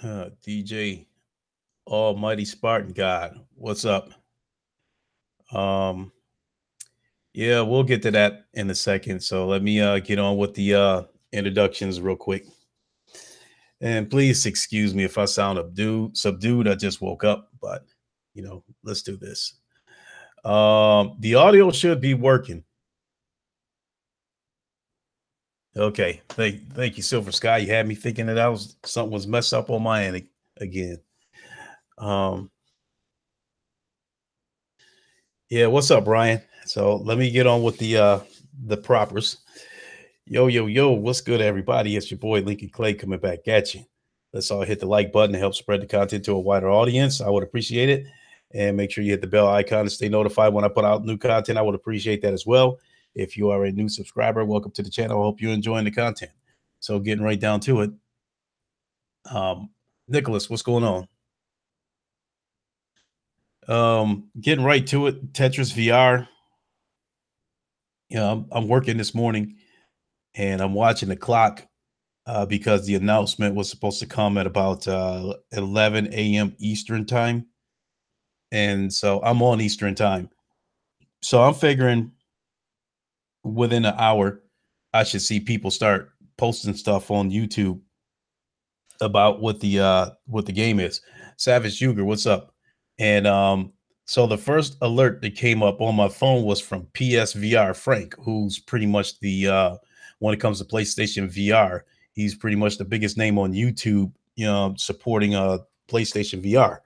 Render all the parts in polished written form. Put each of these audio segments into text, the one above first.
DJ Almighty Spartan God, what's up? Um, yeah, we'll get to that in a second. So let me get on with the introductions real quick. And please excuse me if I sound subdued. I just woke up, but let's do this. The audio should be working. Okay, thank you, Silver Sky. You had me thinking that something was messed up on my end again. Um, yeah, what's up, Brian? So let me get on with the propers. Yo, yo, yo, what's good, everybody? It's your boy Lincoln Clay coming back at you. Let's all hit the like button to help spread the content to a wider audience. I would appreciate it. And make sure you hit the bell icon to stay notified when I put out new content. I would appreciate that as well. If you are a new subscriber, welcome to the channel. I hope you're enjoying the content. So getting right down to it. Nicholas, what's going on? Getting right to it. Tetris VR. I'm working this morning and I'm watching the clock because the announcement was supposed to come at about 11 a.m. Eastern time. And so I'm on Eastern time. So I'm figuring within an hour, I should see people start posting stuff on YouTube about what the game is. Savage Juger, what's up? And so the first alert that came up on my phone was from PSVR Frank, who's pretty much the when it comes to PlayStation VR, he's pretty much the biggest name on YouTube, supporting PlayStation VR.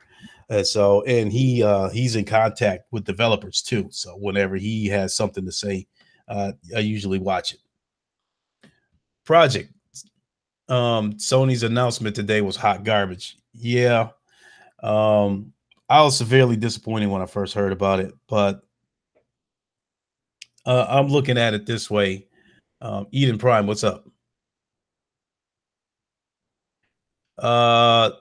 And he's in contact with developers too. So whenever he has something to say, I usually watch it. Project. Sony's announcement today was hot garbage. Yeah. I was severely disappointed when I first heard about it, but I'm looking at it this way. Eden Prime, what's up? Uh,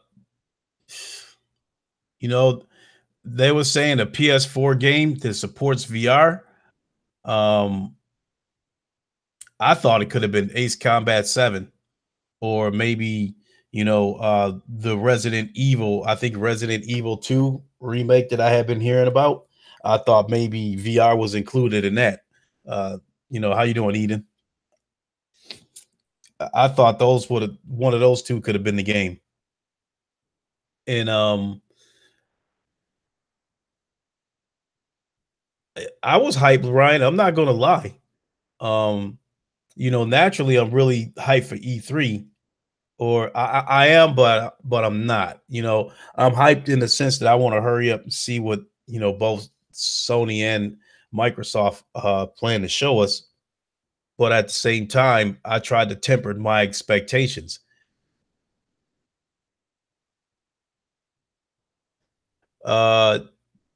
you know, they were saying a PS4 game that supports VR. Um, I thought it could have been Ace Combat 7 or maybe, the Resident Evil, I think Resident Evil 2 remake that I had been hearing about. I thought maybe VR was included in that. Uh, how you doing, Eden? I thought those would have one of those two could have been the game. And I was hyped, Ryan. I'm not gonna lie. Um, naturally I'm really hyped for E3, or I am, but I'm not. I'm hyped in the sense that I want to hurry up and see what both Sony and Microsoft plan to show us. But at the same time, I tried to temper my expectations. Uh,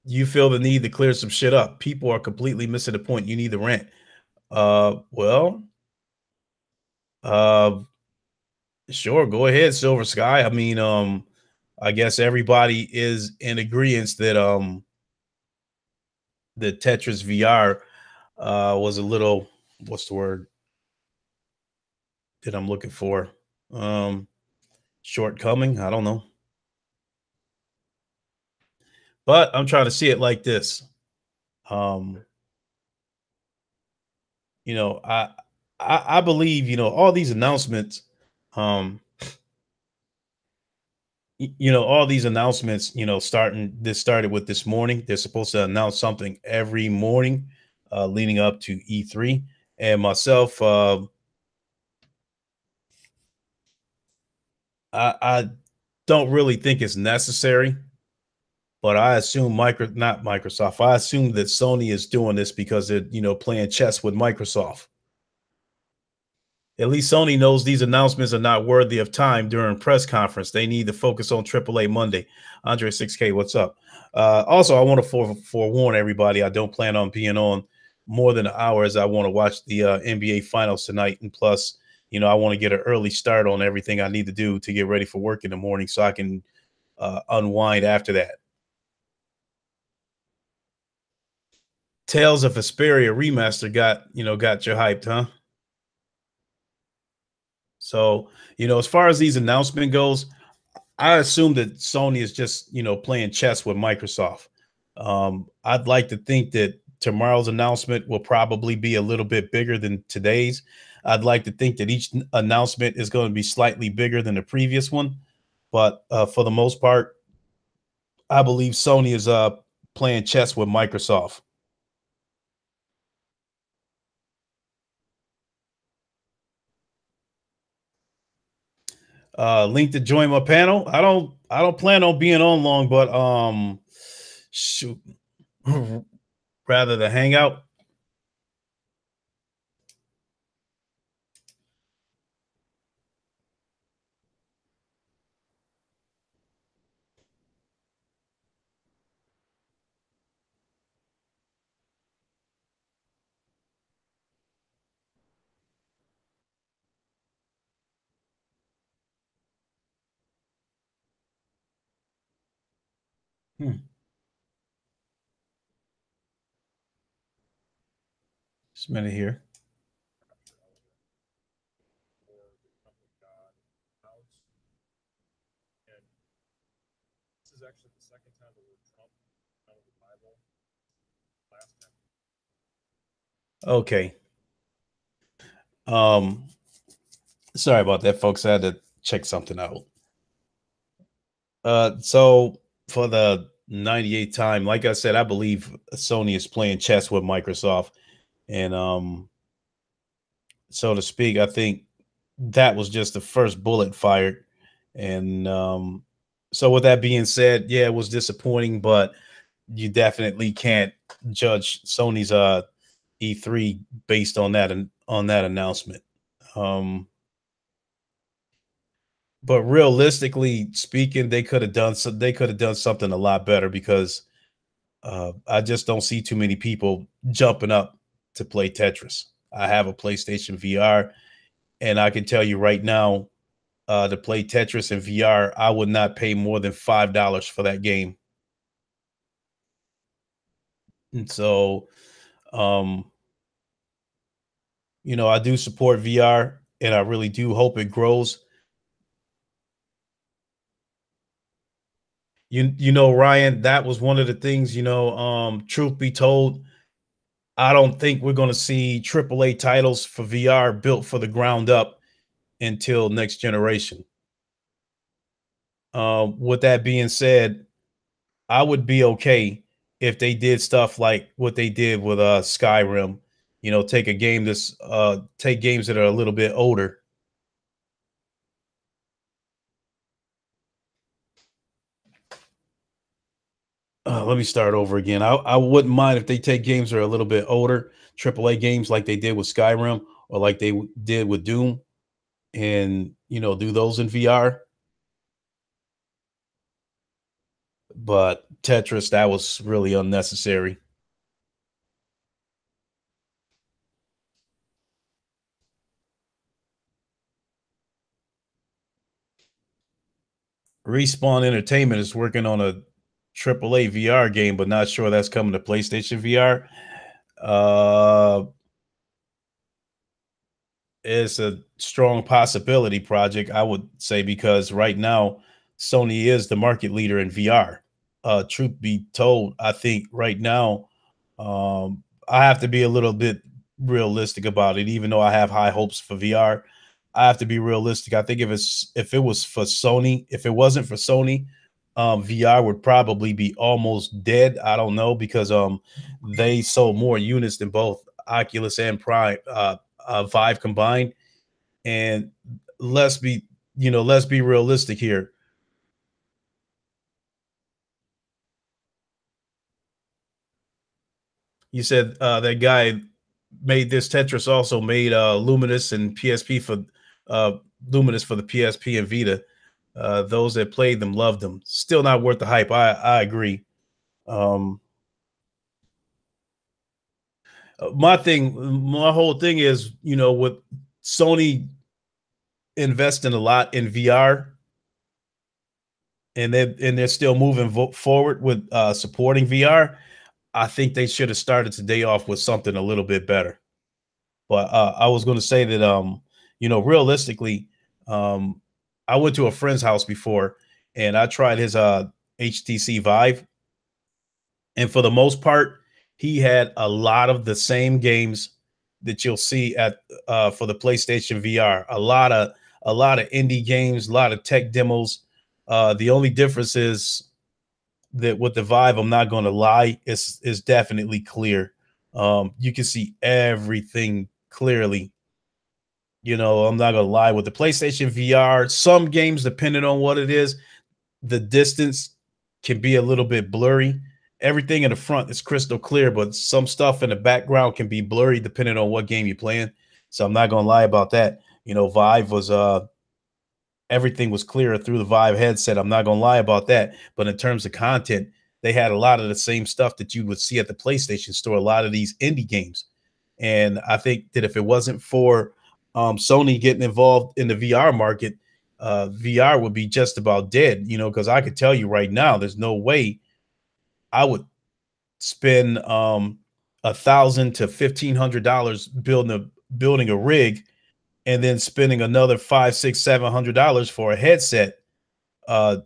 you feel the need to clear some shit up. People are completely missing the point. You need to rant. Well, uh, sure, go ahead, Silver Sky. I mean, I guess everybody is in agreement that the Tetris VR was a little, what's the word that I'm looking for? Um, Shortcoming. I don't know, but I'm trying to see it like this. Um, you know, I, I believe all these announcements. Um, all these announcements. This started with this morning. They're supposed to announce something every morning, leading up to E3. And myself, I don't really think it's necessary, but I assume not Microsoft. I assume that Sony is doing this because they're, playing chess with Microsoft. At least Sony knows these announcements are not worthy of time during press conference. They need to focus on AAA Monday. Andre 6K, what's up? Also, I want to forewarn everybody, I don't plan on being on more than an hour, as I want to watch the NBA Finals tonight. And plus, I want to get an early start on everything I need to do to get ready for work in the morning so I can unwind after that. Tales of Vesperia remaster got you hyped, huh? So, as far as these announcement goes, I assume that Sony is just, playing chess with Microsoft. I'd like to think that tomorrow's announcement will probably be a little bit bigger than today's. I'd like to think that each announcement is going to be slightly bigger than the previous one, but for the most part, I believe Sony is playing chess with Microsoft. Link to join my panel. I don't plan on being on long, but shoot, rather the hangout. Hmm. Just a minute here. Okay. Um, Sorry about that, folks. I had to check something out. So for the 98th time, like I said, I believe Sony is playing chess with Microsoft, and so to speak, I think that was just the first bullet fired. And so with that being said, yeah, it was disappointing, but you definitely can't judge Sony's E3 based on that and on that announcement. Um, but realistically speaking, they could have done something a lot better because I just don't see too many people jumping up to play Tetris. I have a PlayStation VR, and I can tell you right now, to play Tetris in VR, I would not pay more than $5 for that game. And so, um, I do support VR, and I really do hope it grows. Ryan, that was one of the things. Truth be told, I don't think we're going to see AAA titles for VR built for the ground up until next generation. With that being said, I would be okay if they did stuff like what they did with Skyrim. Take games that are a little bit older. Let me start over again. I wouldn't mind if they take games that are a little bit older, AAA games like they did with Skyrim or like they did with Doom, and do those in VR. But Tetris, that was really unnecessary. Respawn Entertainment is working on a AAA VR game, but not sure that's coming to PlayStation VR. Uh, it's a strong possibility project, I would say, because right now Sony is the market leader in VR. Truth be told, I think right now, I have to be a little bit realistic about it. Even though I have high hopes for VR, I have to be realistic. I think if it was for Sony, if it wasn't for Sony, VR would probably be almost dead. I don't know because they sold more units than both Oculus and Prime Vive combined. And let's be let's be realistic here. You said that guy made this Tetris also made Luminous and PSP for uh, Luminous for the PSP and Vita. Those that played them loved them. Still not worth the hype. I agree. Um, my whole thing is, with Sony investing a lot in VR, and they're still moving forward with supporting VR. I think they should have started today off with something a little bit better. But I was going to say that realistically, um, I went to a friend's house before, and I tried his HTC Vive, and for the most part, he had a lot of the same games that you'll see at for the PlayStation VR. A lot of indie games, a lot of tech demos. The only difference is that with the Vive, I'm not going to lie, it's definitely clear. You can see everything clearly. I'm not going to lie. With the PlayStation VR, some games, depending on what it is, the distance can be a little bit blurry. Everything in the front is crystal clear, but some stuff in the background can be blurry depending on what game you're playing. So I'm not going to lie about that. Vive was everything was clearer through the Vive headset. I'm not gonna lie about that. But in terms of content, they had a lot of the same stuff that you would see at the PlayStation Store. A lot of these indie games, and I think that if it wasn't for Sony getting involved in the VR market, VR would be just about dead. Because I could tell you right now, there's no way I would spend 1,000 to $1,500 building a rig and then spending another 5, 6, 700 dollars for a headset uh,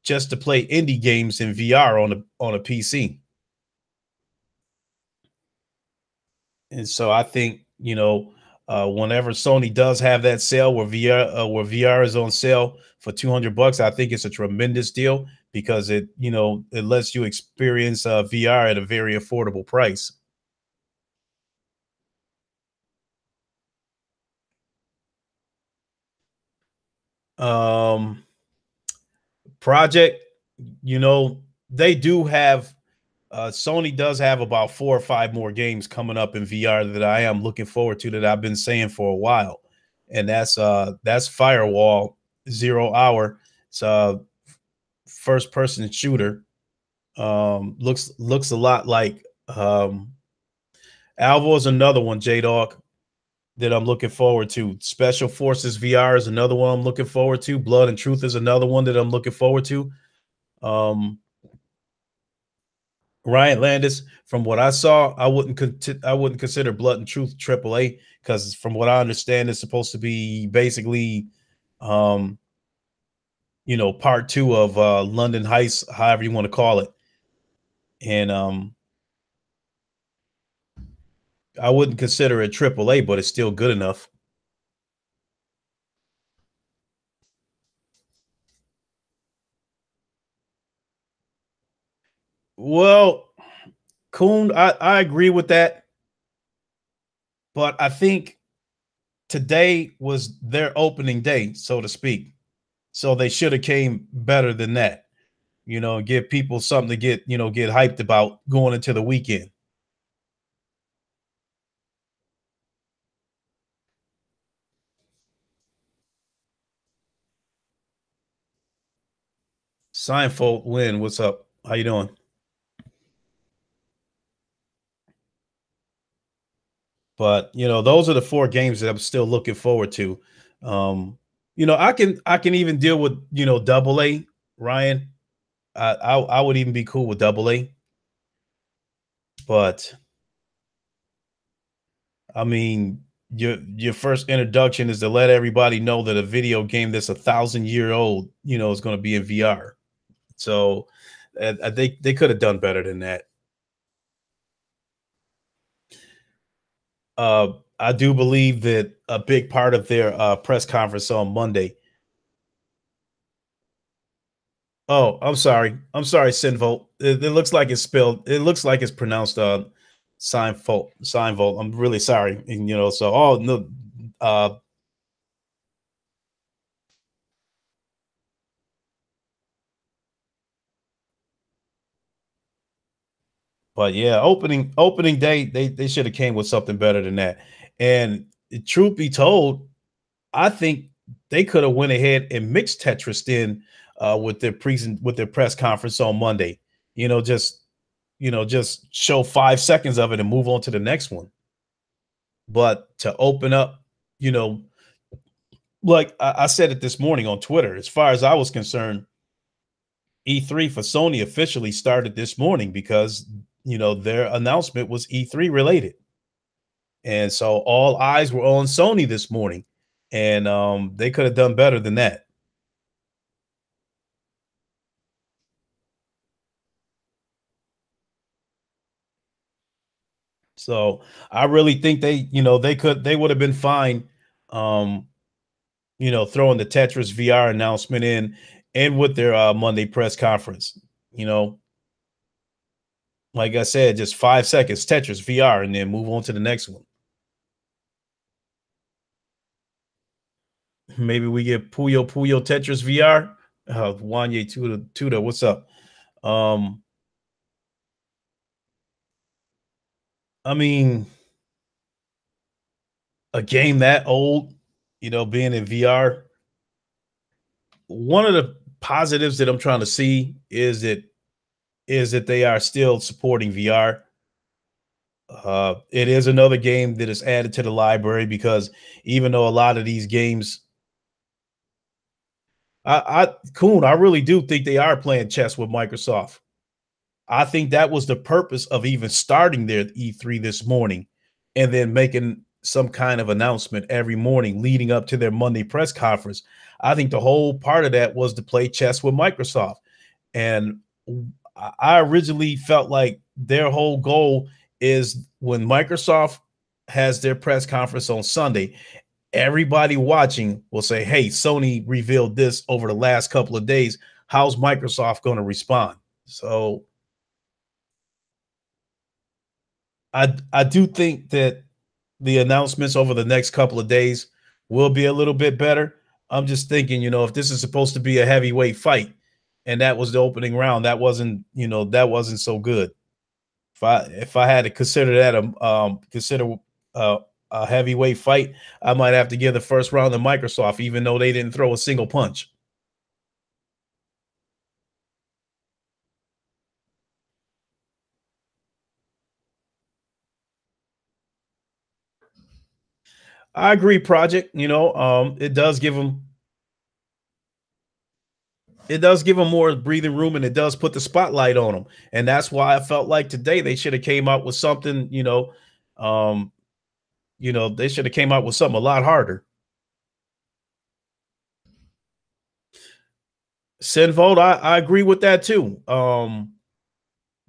just to play indie games in VR on a PC. And so I think whenever Sony does have that sale where VR is on sale for 200 bucks, I think it's a tremendous deal because it lets you experience VR at a very affordable price. Um, Project, you know, they do have Sony does have about 4 or 5 more games coming up in VR that I am looking forward to that I've been saying for a while, and that's Firewall Zero Hour. It's a first person shooter. Looks a lot like Alvo is another one. J Dog that I'm looking forward to. Special Forces VR is another one I'm looking forward to. Blood and Truth is another one that I'm looking forward to. Um, Ryan Landis, from what I saw, I wouldn't consider Blood and Truth AAA because from what I understand, it's supposed to be basically, um, part two of London Heist, however you want to call it, and I wouldn't consider it AAA, but it's still good enough. Well, Kuhn, I agree with that, but I think today was their opening day, so to speak. So they should have came better than that. Give people something to get hyped about going into the weekend. Seinfeld win. What's up? How you doing? But those are the 4 games that I'm still looking forward to. Um, I can even deal with double A, Ryan. I would even be cool with double A, but I mean your first introduction is to let everybody know that a video game that's 1,000 year old, is going to be in VR. So I think they could have done better than that. I do believe that a big part of their press conference on Monday. Oh, I'm sorry. I'm sorry, Sinvolt. It looks like it's spelled. It looks like it's pronounced Seinvolt. Seinvolt. I'm really sorry. And, so no. Uh, but yeah, opening day, they should have came with something better than that. And truth be told, I think they could have went ahead and mixed Tetris in with their press conference on Monday. Just show 5 seconds of it and move on to the next one. But to open up, you know, like I said it this morning on Twitter, as far as I was concerned, E3 for Sony officially started this morning because their announcement was E3 related, and so all eyes were on Sony this morning, and they could have done better than that. So I really think they would have been fine, um, throwing the Tetris VR announcement in and with their Monday press conference. You know, like I said, just 5 seconds, Tetris VR, and then move on to the next one. Maybe we get Puyo Tetris VR. Wanye Tuda, what's up? Um, I mean, a game that old, being in VR. One of the positives that I'm trying to see is that they are still supporting VR. It is another game that is added to the library because even though a lot of these games, I really do think they are playing chess with Microsoft. I think that was the purpose of even starting their E3 this morning and then making some kind of announcement every morning leading up to their Monday press conference. I think the whole part of that was to play chess with Microsoft. And I originally felt like their whole goal is when Microsoft has their press conference on Sunday, everybody watching will say, "Hey, Sony revealed this over the last couple of days. How's Microsoft going to respond?" So I do think that the announcements over the next couple of days will be a little bit better. I'm just thinking, if this is supposed to be a heavyweight fight, and that was the opening round, that wasn't so good. If I had to consider that a heavyweight fight, I might have to give the first round to Microsoft, even though they didn't throw a single punch. I agree, Project. It does give them more breathing room, and it does put the spotlight on them. And that's why I felt like today they should have came out with something. Um, they should have came out with something a lot harder. Send vote. I agree with that too.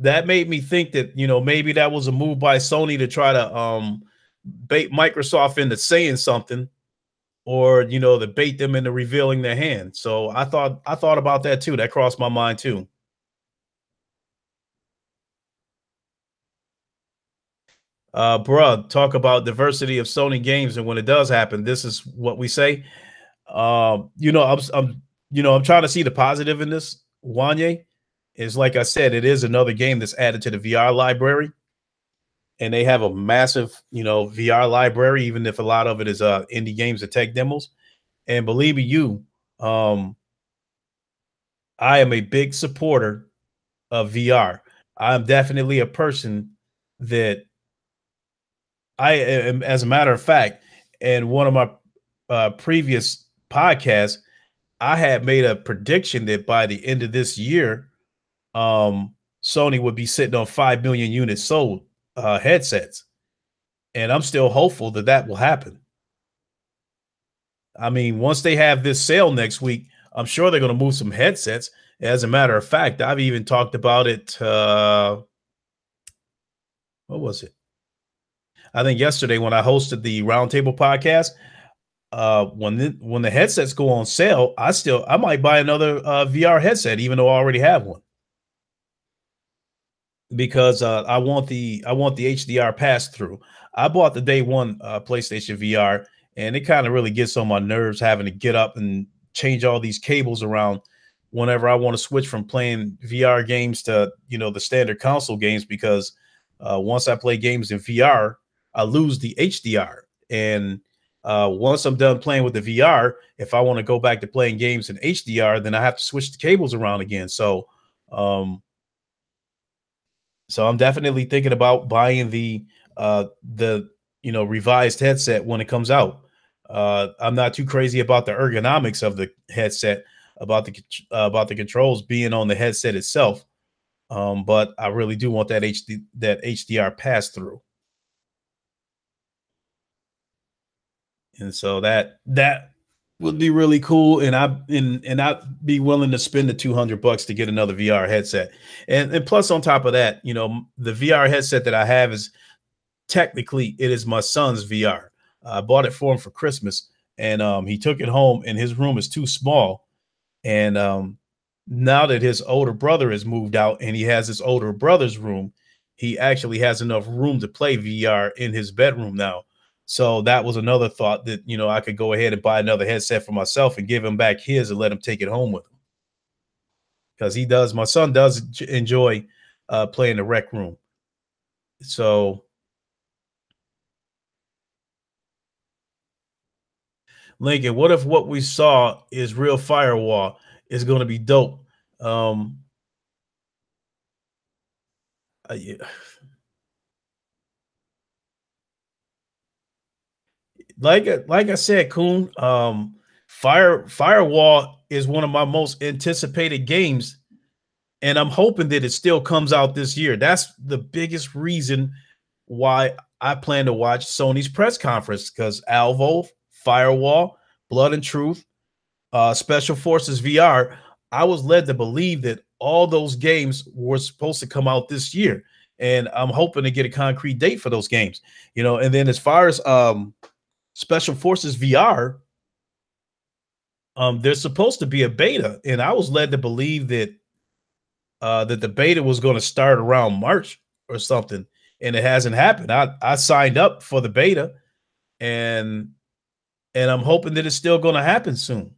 That made me think that maybe that was a move by Sony to try to bait Microsoft into saying something, or to bait them into revealing their hand. So I thought about that too. That crossed my mind too. Bruh, talk about diversity of Sony games, and when it does happen, this is what we say. I'm trying to see the positive in this. Wanye is, like I said, it is another game that's added to the VR library, and they have a massive, VR library, even if a lot of it is indie games and tech demos. And believe me, um, I am a big supporter of VR. I'm definitely a person that I am, as a matter of fact, in one of my previous podcasts, I had made a prediction that by the end of this year, Sony would be sitting on 5 million units sold headsets. And I'm still hopeful that that will happen. I mean, once they have this sale next week, I'm sure they're going to move some headsets. As a matter of fact, I've even talked about it. What was it? I think yesterday when I hosted the Roundtable podcast. When the headsets go on sale, I might buy another VR headset, even though I already have one, because I want the HDR pass through. I bought the day one PlayStation VR, and it kind of really gets on my nerves having to get up and change all these cables around whenever I want to switch from playing VR games to the standard console games, because once I play games in VR, I lose the HDR. And once I'm done playing with the VR, if I want to go back to playing games in HDR, then I have to switch the cables around again. Um, so I'm definitely thinking about buying the revised headset when it comes out. I'm not too crazy about the ergonomics of the headset, about the controls being on the headset itself. But I really do want that HDR pass through. And so that would be really cool. And I'd be willing to spend the $200 to get another VR headset. And plus, on top of that, the VR headset that I have is technically it is my son's VR. I bought it for him for Christmas, and he took it home, and his room is too small. And now that his older brother has moved out and he has his older brother's room, he actually has enough room to play VR in his bedroom now. So that was another thought that, I could go ahead and buy another headset for myself and give him back his and let him take it home with him, because my son does enjoy playing the rec room. So, Lincoln, what if what we saw is real firewall? Is going to be dope. Um, yeah, like I said, Coon, Firewall is one of my most anticipated games, and I'm hoping that it still comes out this year. That's the biggest reason why I plan to watch Sony's press conference, because Alvo, Firewall, Blood and Truth, Special Forces VR. I was led to believe that all those games were supposed to come out this year, and I'm hoping to get a concrete date for those games. And then as far as Special Forces VR, there's supposed to be a beta, and I was led to believe that the beta was going to start around March or something, and it hasn't happened. I signed up for the beta, and I'm hoping that it's still going to happen soon.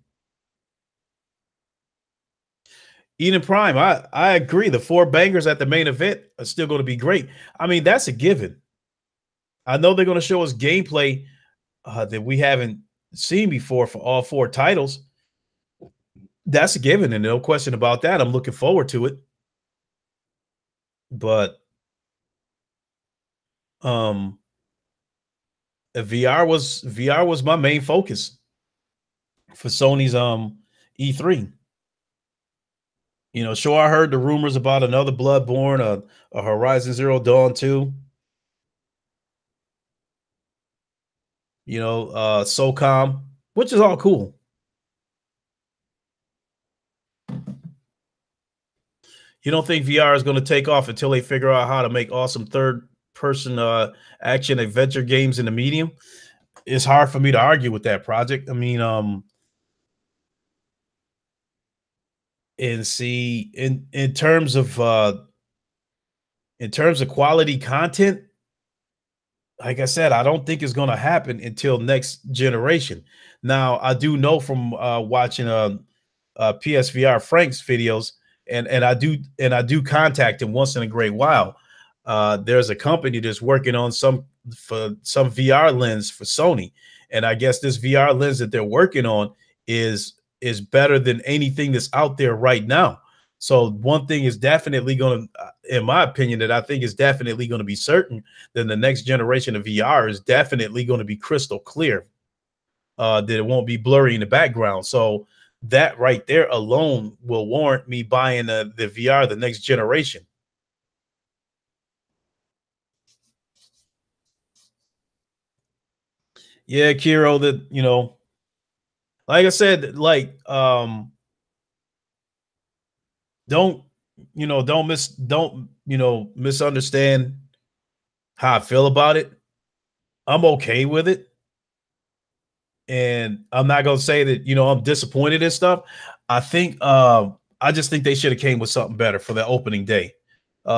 Eden Prime, I agree. The four bangers at the main event are still going to be great. I mean, that's a given. I know they're going to show us gameplay that we haven't seen before for all four titles. That's a given, and no question about that. I'm looking forward to it. But VR was my main focus for Sony's E3. Sure, I heard the rumors about another Bloodborne, a Horizon Zero Dawn 2. SOCOM, which is all cool. You don't think VR is going to take off until they figure out how to make awesome third-person action adventure games in the medium? It's hard for me to argue with that project. I mean, and see, in terms of quality content, like I said, I don't think it's going to happen until next generation. Now, I do know from watching PSVR Frank's videos, and I do contact him once in a great while. There's a company that's working on some VR lens for Sony, and I guess this VR lens that they're working on is better than anything that's out there right now. So one thing is definitely going to, in my opinion, that I think is definitely going to be certain, then the next generation of VR is definitely going to be crystal clear, that it won't be blurry in the background. So that right there alone will warrant me buying the VR, the next generation. Yeah, Kiro, that, like I said, like, don't, don't misunderstand how I feel about it. I'm okay with it. And I'm not gonna say that, I'm disappointed and stuff. I think I just think they should have came with something better for the opening day.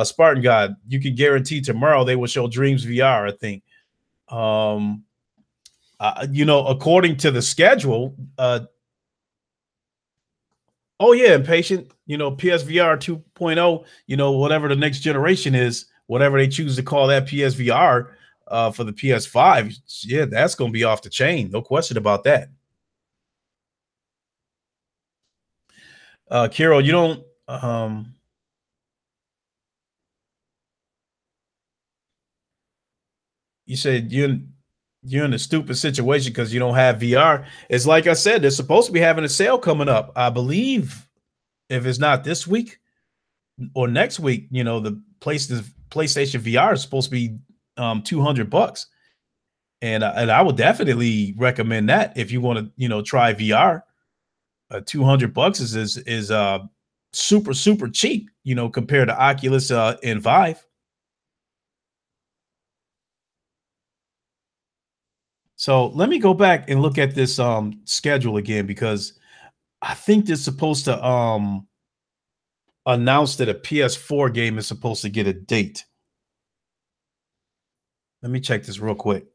Spartan God, you can guarantee tomorrow they will show Dreams VR, I think. According to the schedule, oh yeah, impatient, PSVR 2.0, whatever the next generation is, whatever they choose to call that PSVR for the PS5, yeah, that's gonna be off the chain, no question about that. Carol, you don't you said you're in a stupid situation because you don't have VR. It's like I said, they're supposed to be having a sale coming up. I believe if it's not this week or next week, the PlayStation VR is supposed to be $200, and I would definitely recommend that if you want to try VR. $200 is super super cheap, compared to Oculus and Vive. So let me go back and look at this schedule again because I think they're supposed to announce that a PS4 game is supposed to get a date. Let me check this real quick.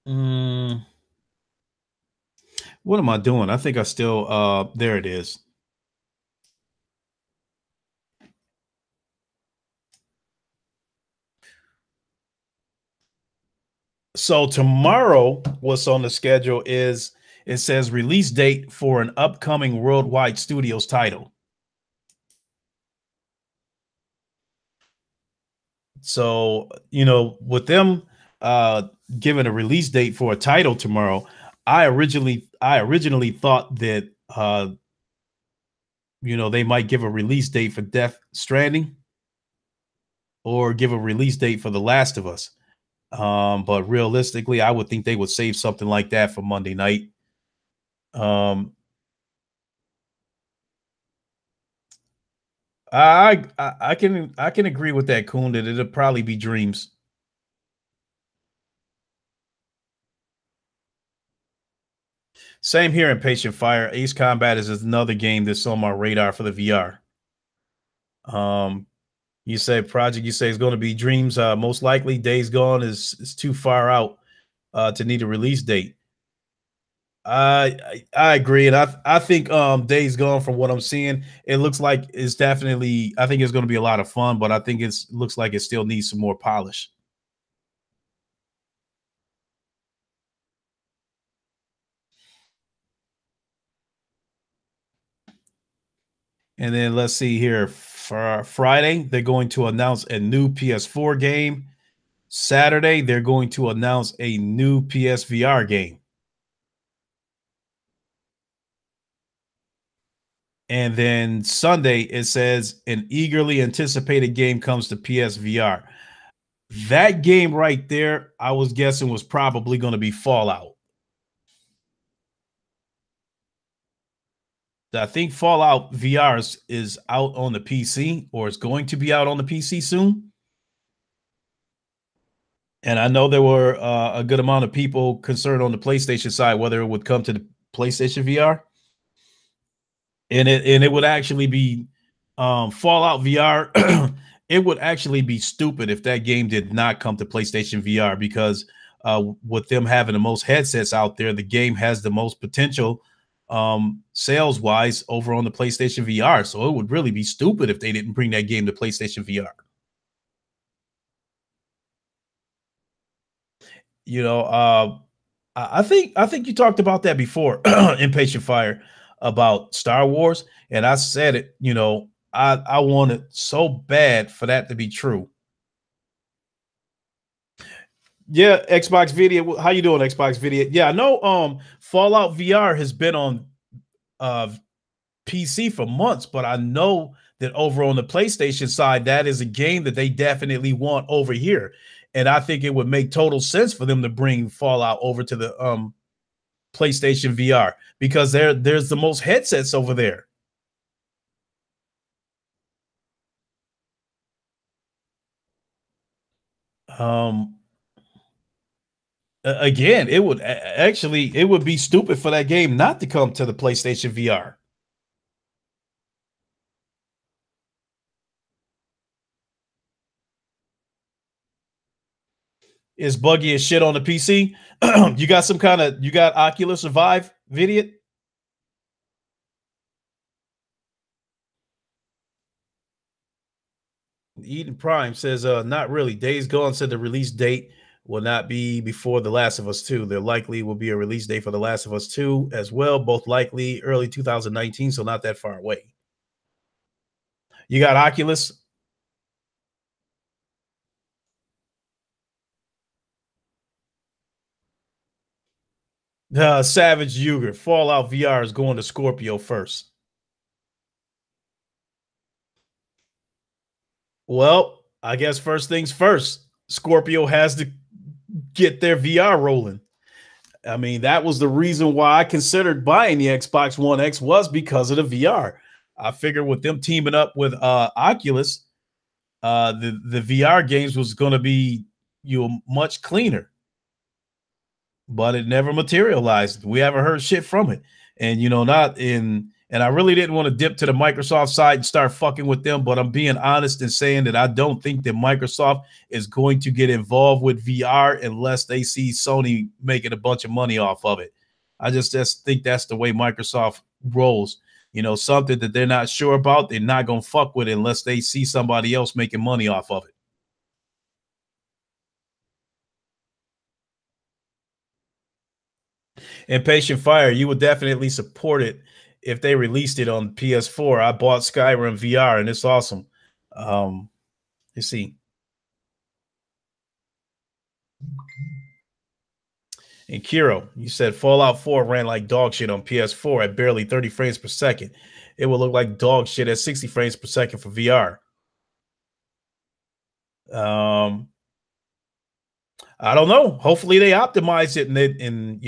Mm, what am I doing? I think I still there it is. So tomorrow, what's on the schedule is it says release date for an upcoming worldwide studios title. So, with them uh giving a release date for a title tomorrow, I originally thought that they might give a release date for Death Stranding or give a release date for The Last of Us. But realistically, I would think they would save something like that for Monday night. Um, I can agree with that, Coon, that it'll probably be Dreams. Same here in Patient Fire. Ace Combat is another game that's on my radar for the VR. Um, you say project, you say it's going to be Dreams. Most likely, Days Gone is too far out to need a release date. I agree, and I think Days Gone, from what I'm seeing, it looks like it's definitely. I think it's going to be a lot of fun, but I think it's looks like it still needs some more polish. And then let's see here. For Friday, they're going to announce a new PS4 game. Saturday, they're going to announce a new PSVR game. And then Sunday, it says an eagerly anticipated game comes to PSVR. That game right there, I was guessing was probably going to be Fallout. I think Fallout VR is out on the PC or is going to be out on the PC soon. And I know there were a good amount of people concerned on the PlayStation side whether it would come to the PlayStation VR. And it would actually be Fallout VR. It would actually be stupid if that game did not come to PlayStation VR because with them having the most headsets out there, the game has the most potential sales wise over on the PlayStation VR. So it would really be stupid if they didn't bring that game to PlayStation VR. You know, I think you talked about that before in Patient Fire about Star Wars, and I said it. I wanted so bad for that to be true. Yeah, Xbox Video. How you doing, Xbox Video? Yeah, I know. Fallout VR has been on uh PC for months, but I know that over on the PlayStation side, that is a game that they definitely want over here, and I think it would make total sense for them to bring Fallout over to the PlayStation VR because there's the most headsets over there. Um, Again, it would be stupid for that game not to come to the PlayStation VR. It's buggy as shit on the PC. You got Oculus or Vive video? Eden Prime says, not really. Days Gone said the release date will not be before The Last of Us 2. There likely will be a release date for The Last of Us 2 as well, both likely early 2019, so not that far away. You got Oculus? Savage Uger, Fallout VR is going to Scorpio first. Well, I guess first things first. Scorpio has to get their VR rolling. I mean, that was the reason why I considered buying the Xbox One X was because of the VR. I figured with them teaming up with Oculus, the VR games was going to be much cleaner, but it never materialized. We haven't heard shit from it, and not in. And I really didn't want to dip to the Microsoft side and start fucking with them, but I'm being honest in saying that I don't think that Microsoft is going to get involved with VR unless they see Sony making a bunch of money off of it. I just think that's the way Microsoft rolls. Something that they're not sure about, they're not gonna fuck with it unless they see somebody else making money off of it. And Patient Fire, you would definitely support it if they released it on PS4. I bought Skyrim VR and it's awesome. You see, and Kiro, you said Fallout 4 ran like dog shit on PS4 at barely 30 frames per second. It will look like dog shit at 60 frames per second for VR. Um, I don't know. Hopefully they optimize it and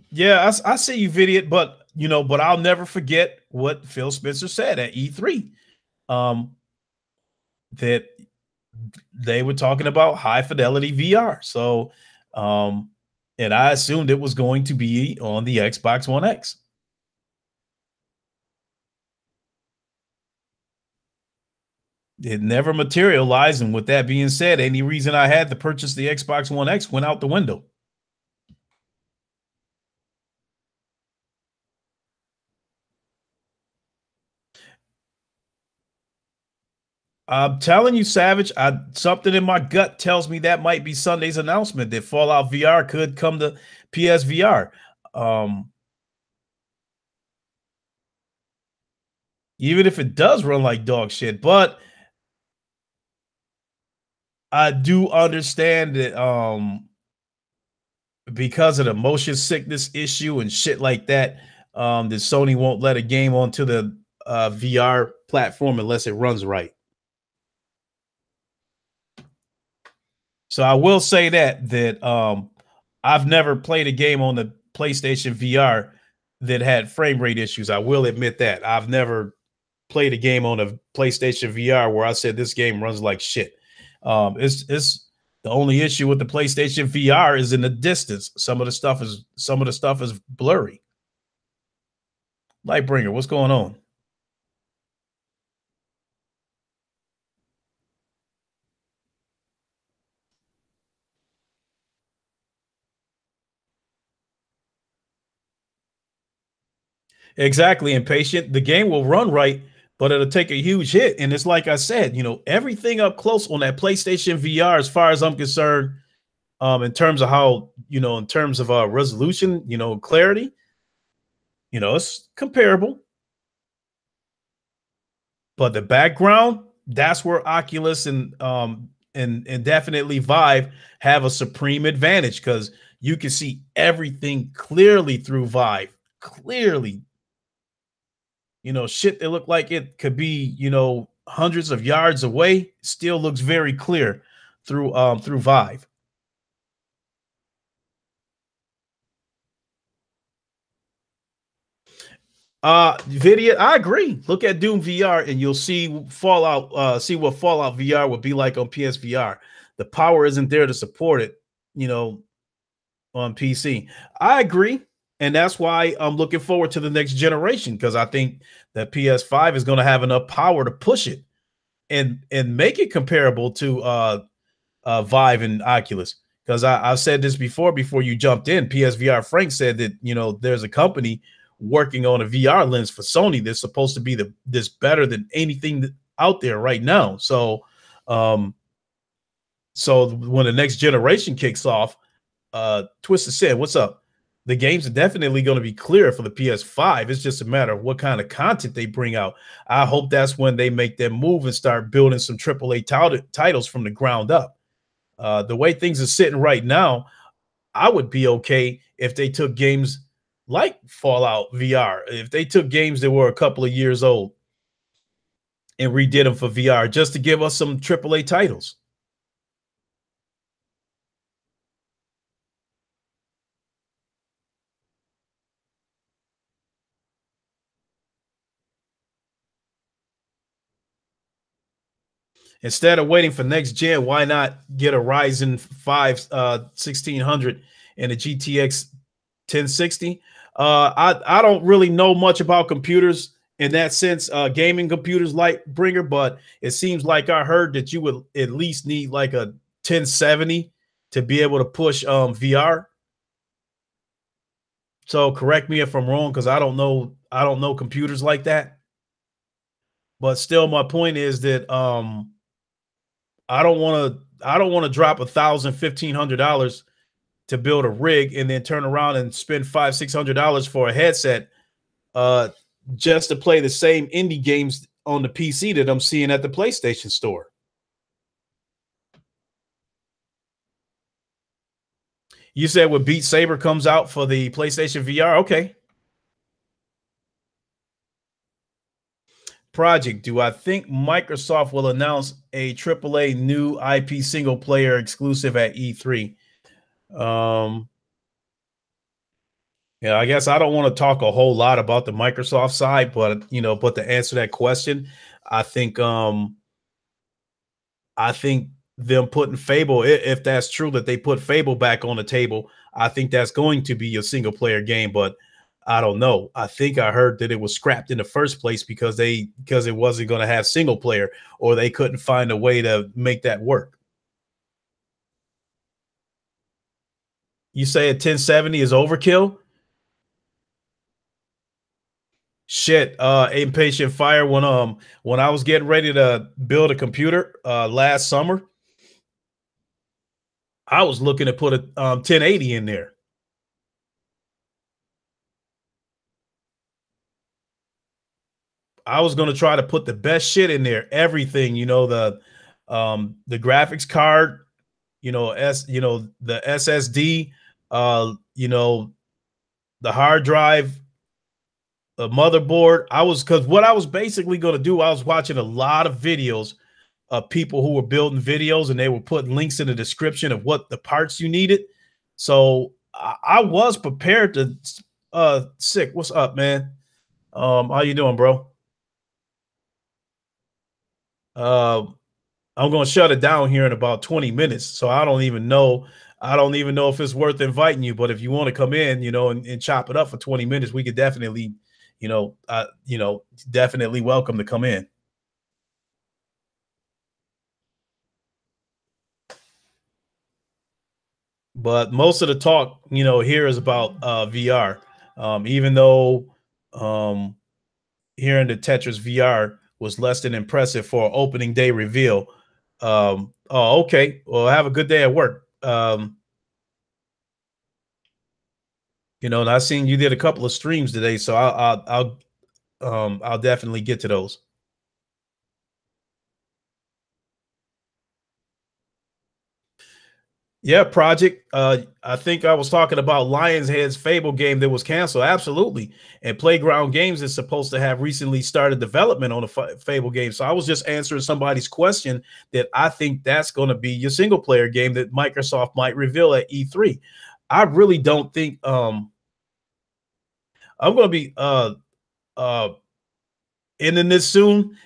yeah, I see you video, but I'll never forget what Phil Spencer said at E3. Um, that they were talking about high fidelity VR. So, and I assumed it was going to be on the Xbox One X. It never materialized. And with that being said, any reason I had to purchase the Xbox One X went out the window. I'm telling you, Savage, something in my gut tells me that might be Sunday's announcement that Fallout VR could come to PSVR. Um, Even if it does run like dog shit, but I do understand that because of the motion sickness issue and shit like that, that Sony won't let a game onto the VR platform unless it runs right. So I will say that I've never played a game on the PlayStation VR that had frame rate issues. I will admit that. I've never played a game on a PlayStation VR where I said this game runs like shit. It's the only issue with the PlayStation VR is in the distance. Some of the stuff is blurry. Lightbringer, what's going on? Exactly, impatient. The game will run right, but it'll take a huge hit. And it's like I said, everything up close on that PlayStation VR, as far as I'm concerned, in terms of how, in terms of resolution, clarity, it's comparable. But the background, that's where Oculus and definitely Vive have a supreme advantage because you can see everything clearly through Vive. Clearly, shit that looked like it could be, hundreds of yards away, still looks very clear through Vive. Video, I agree. Look at Doom VR and you'll see see what Fallout VR would be like on PSVR. The power isn't there to support it, you know, on PC. I agree. And that's why I'm looking forward to the next generation because I think that PS5 is going to have enough power to push it and make it comparable to Vive and Oculus. Because I've said this before you jumped in. PSVR Frank said that there's a company working on a VR lens for Sony that's supposed to be this better than anything out there right now. Um, so when the next generation kicks off, Twisted said, "What's up?" The games are definitely going to be clear for the PS5. It's just a matter of what kind of content they bring out. I hope that's when they make that move and start building some AAA titles from the ground up. The way things are sitting right now, I would be okay if they took games like Fallout VR, if they took games that were a couple of years old and redid them for VR just to give us some AAA titles. Instead of waiting for next gen, why not get a Ryzen 5 1600 and a GTX 1060? I don't really know much about computers in that sense, gaming computers like Bringer, but it seems like I heard that you would at least need like a 1070 to be able to push VR. So correct me if I'm wrong because I don't know computers like that. But still, my point is that I don't want to drop $1,000, $1,500 to build a rig and then turn around and spend $500, $600 for a headset uh just to play the same indie games on the PC that I'm seeing at the PlayStation store. You said when Beat Saber comes out for the PlayStation VR, okay. Project, do I think Microsoft will announce a AAA new IP single player exclusive at E3? Um, yeah, I guess I don't want to talk a whole lot about the Microsoft side, but but to answer that question, I think um I think them putting Fable, if that's true that they put Fable back on the table, I think that's going to be a single player game, but I don't know. I think I heard that it was scrapped in the first place because it wasn't going to have single player or they couldn't find a way to make that work. You say a 1070 is overkill? Shit, impatient fire when I was getting ready to build a computer last summer, I was looking to put a 1080 in there. I was going to try to put the best shit in there, everything, the graphics card, the SSD, the hard drive, the motherboard. I was Cuz what I was basically going to do, I was watching a lot of videos of people who were building videos and they were putting links in the description of what the parts you needed. So I was prepared to sick. What's up, man? How you doing, bro? Uh I'm gonna shut it down here in about 20 minutes. So I don't even know if it's worth inviting you. But if you want to come in, and chop it up for 20 minutes, we could definitely, definitely welcome to come in. But most of the talk, here is about VR. Even though um hearing the Tetris VR was less than impressive for an opening day reveal. Oh, okay. Well, have a good day at work. And I seen you did a couple of streams today, so I'll definitely get to those. Yeah, project. I think I was talking about Lionshead's Fable game that was canceled. Absolutely. And Playground Games is supposed to have recently started development on a Fable game. So I was just answering somebody's question that I think that's going to be your single player game that Microsoft might reveal at E3. I really don't think I'm going to be uh ending this soon.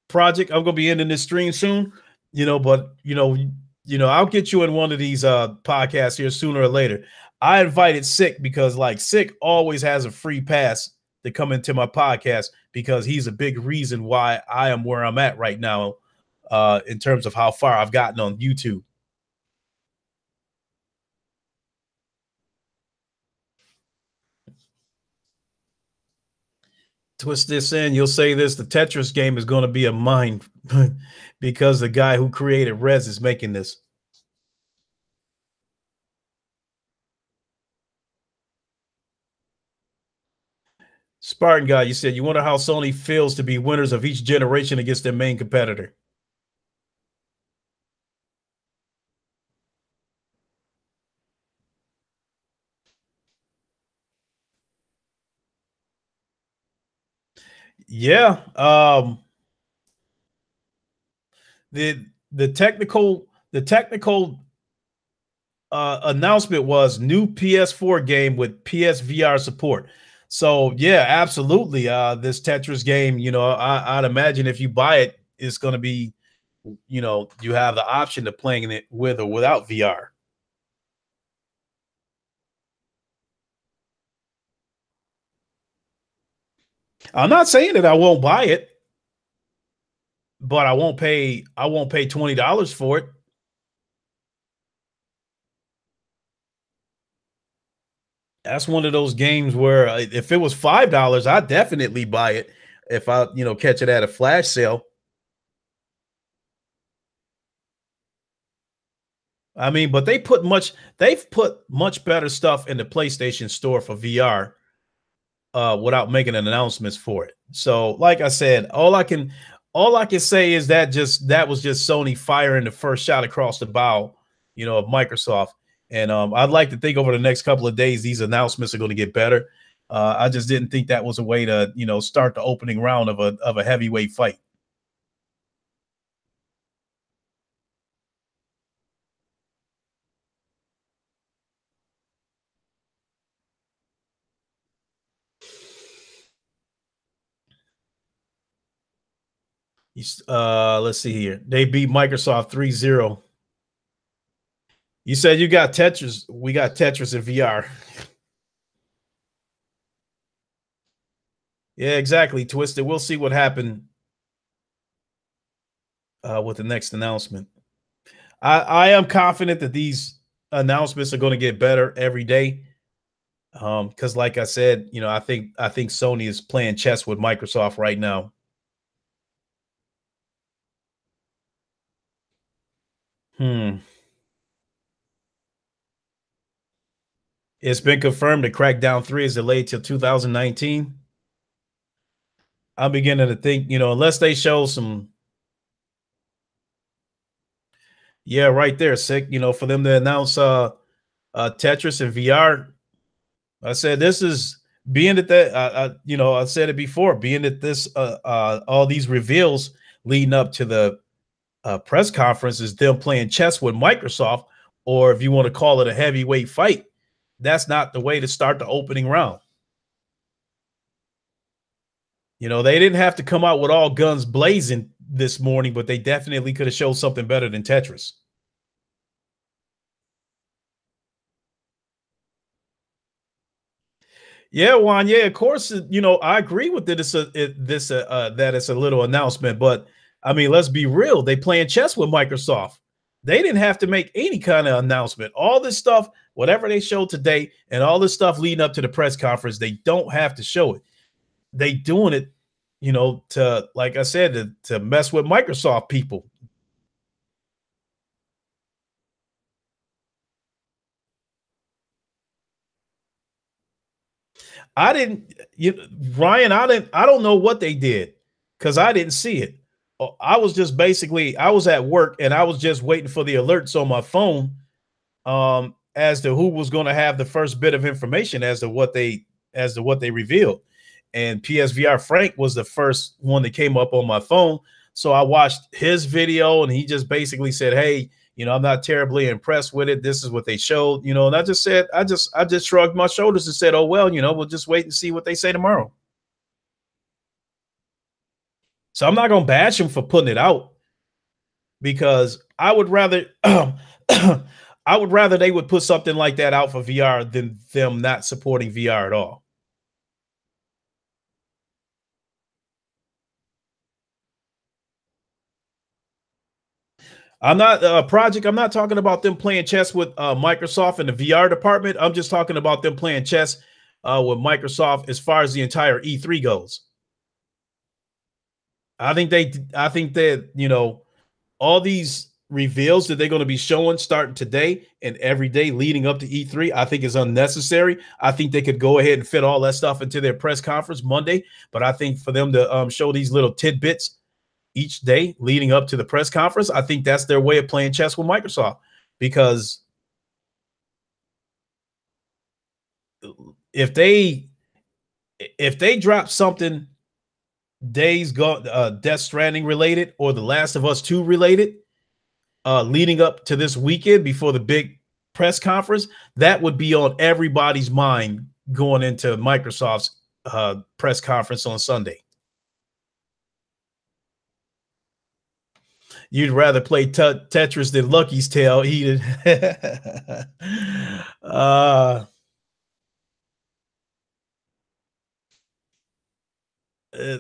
Project. I'm gonna be ending this stream soon. But I'll get you in one of these podcasts here sooner or later. I invited Sick because like Sick always has a free pass to come into my podcast because he's a big reason why I am where I'm at right now, in terms of how far I've gotten on YouTube. Twist this in, you'll say this: the Tetris game is going to be a mine because the guy who created Rez is making this. Spartan guy, you said you wonder how Sony feels to be winners of each generation against their main competitor. Yeah. The technical announcement was new PS4 game with PSVR support. So yeah, absolutely. This Tetris game, I'd imagine if you buy it, it's going to be, you have the option of playing it with or without VR. I'm not saying that I won't buy it, but I won't pay $20 for it. That's one of those games where if it was $5, I'd definitely buy it if I, catch it at a flash sale. I mean, but they've put much better stuff in the PlayStation Store for VR without making an announcements for it. So, like I said, all I can say is that was just Sony firing the first shot across the bow, of Microsoft. And I'd like to think over the next couple of days these announcements are going to get better. I just didn't think that was a way to start the opening round of a heavyweight fight. Let's see here. They beat Microsoft 3-0. You said you got Tetris. We got Tetris in VR. Yeah, exactly. Twisted. We'll see what happened with the next announcement. I am confident that these announcements are going to get better every day. Because like I said, I think Sony is playing chess with Microsoft right now. Hmm. It's been confirmed that Crackdown 3 is delayed till 2019. I'm beginning to think, unless they show some, yeah, right there, sick, for them to announce Tetris and VR. I said this is being that I said it before, being that this all these reveals leading up to the press conference is them playing chess with Microsoft, or if you want to call it a heavyweight fight, that's not the way to start the opening round. They didn't have to come out with all guns blazing this morning, but they definitely could have showed something better than Tetris. Yeah, Juan. Yeah, of course. I agree with it. That it's a little announcement, but I mean, let's be real. They playing chess with Microsoft. They didn't have to make any kind of announcement. All this stuff, whatever they showed today, and all this stuff leading up to the press conference, they don't have to show it. They doing it, to like I said, to mess with Microsoft people. I didn't, Ryan. I don't know what they did because I didn't see it. I was just basically I was at work and I was just waiting for the alerts on my phone as to who was going to have the first bit of information as to what they revealed. And PSVR Frank was the first one that came up on my phone. So I watched his video and he just basically said, "Hey, I'm not terribly impressed with it. This is what they showed, and I just said, I just shrugged my shoulders and said, "Oh well, we'll just wait and see what they say tomorrow." So I'm not gonna bash him for putting it out because I would rather I would rather they would put something like that out for VR than them not supporting VR at all. I'm not project. I'm not talking about them playing chess with Microsoft in the VR department. I'm just talking about them playing chess with Microsoft as far as the entire E3 goes. I think that all these reveals that they're going to be showing starting today and every day leading up to E3, I think is unnecessary. I think they could go ahead and fit all that stuff into their press conference Monday, but I think for them to show these little tidbits each day leading up to the press conference, I think that's their way of playing chess with Microsoft. Because if they drop something Death Stranding related or The Last of Us 2 related, leading up to this weekend before the big press conference, that would be on everybody's mind going into Microsoft's press conference on Sunday. You'd rather play Tetris than Lucky's Tale. He did. uh, uh,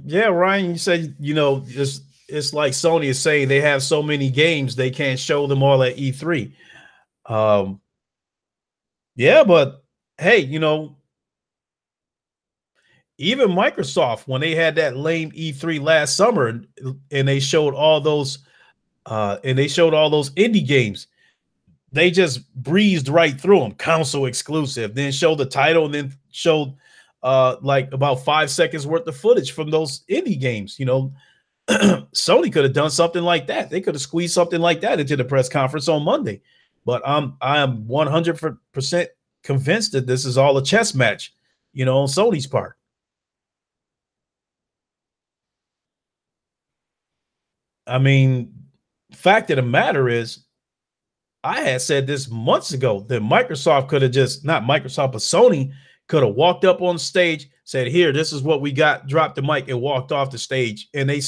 yeah, Ryan, you said, it's like Sony is saying they have so many games they can't show them all at E3. Um, yeah, but hey, even Microsoft, when they had that lame E3 last summer and they showed all those indie games, they just breezed right through them, console exclusive, then showed the title and then showed like about 5 seconds worth of footage from those indie games. Sony could have done something like that. They could have squeezed something like that into the press conference on Monday. But I am 100% convinced that this is all a chess match, on Sony's part. I mean, fact of the matter is, I had said this months ago that Microsoft could have just, not Microsoft, but Sony could have walked up on stage, said, "Here, this is what we got," dropped the mic and walked off the stage, and they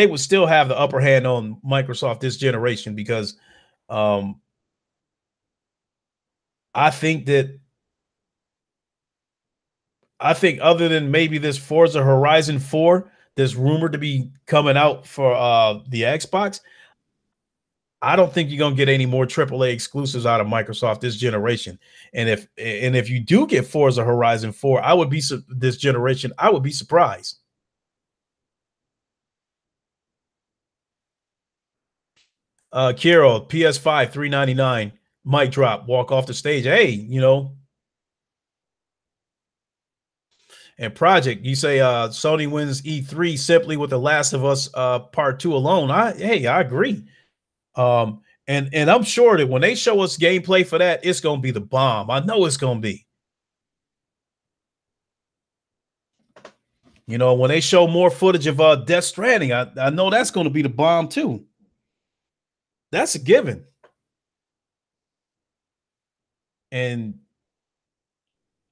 would still have the upper hand on Microsoft this generation because um, I think other than maybe this Forza Horizon 4 that's rumored to be coming out for the Xbox, I don't think you're gonna get any more AAA exclusives out of Microsoft this generation. And if you do get Forza Horizon 4, this generation, I would be surprised. Kiro, PS5, $399, mic drop, walk off the stage. Hey, and Project, you say Sony wins E3 simply with The Last of Us Part 2 alone. I agree. And I'm sure that when they show us gameplay for that, it's gonna be the bomb. I know it's gonna be. When they show more footage of Death Stranding, I know that's gonna be the bomb too. That's a given. And